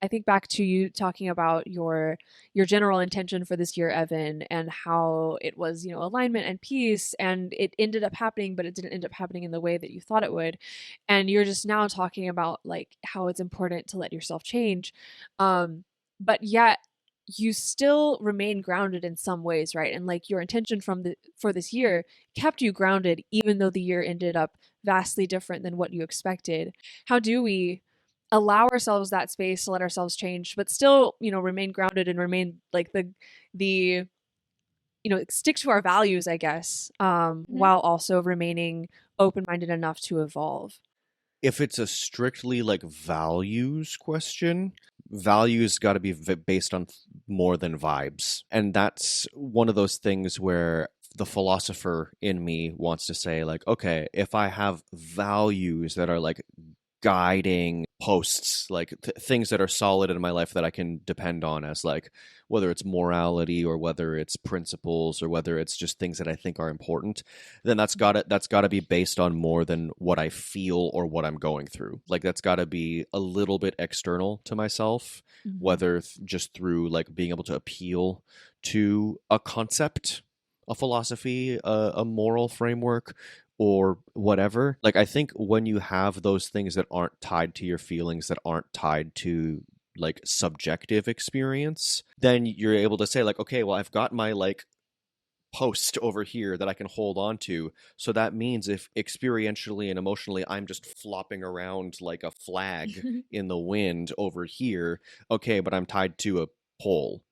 I think back to you talking about your general intention for this year, Evan, and how it was, alignment and peace, and it ended up happening, but it didn't end up happening in the way that you thought it would. And you're just now talking about like how it's important to let yourself change. But yet you still remain grounded in some ways, right? And like your intention for this year kept you grounded even though the year ended up vastly different than what you expected. How do we allow ourselves that space to let ourselves change, but still, remain grounded and remain like the stick to our values, I guess, Mhm. while also remaining open-minded enough to evolve? If it's a strictly like values question, values got to be based on more than vibes. And that's one of those things where the philosopher in me wants to say, like, okay, if I have values that are like guiding posts, like things that are solid in my life that I can depend on, as like whether it's morality or whether it's principles or whether it's just things that I think are important, then that's got to be based on more than what I feel or what I'm going through. Like that's got to be a little bit external to myself, Mhm. whether just through like being able to appeal to a concept, a philosophy, a moral framework, or whatever. Like I think when you have those things that aren't tied to your feelings, that aren't tied to like subjective experience, then you're able to say like, okay, well, I've got my like post over here that I can hold on to. So that means if experientially and emotionally I'm just flopping around like a flag in the wind over here, okay, but I'm tied to a pole.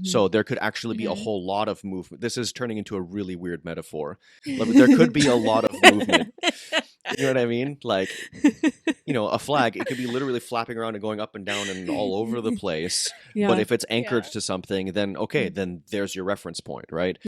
So there could actually be a Mhm. whole lot of movement. This is turning into a really weird metaphor. Like, there could be a lot of movement. You know what I mean? Like, a flag, it could be literally flapping around and going up and down and all over the place. But Yeah. if it's anchored Yeah. to something, then okay, then there's your reference point, right?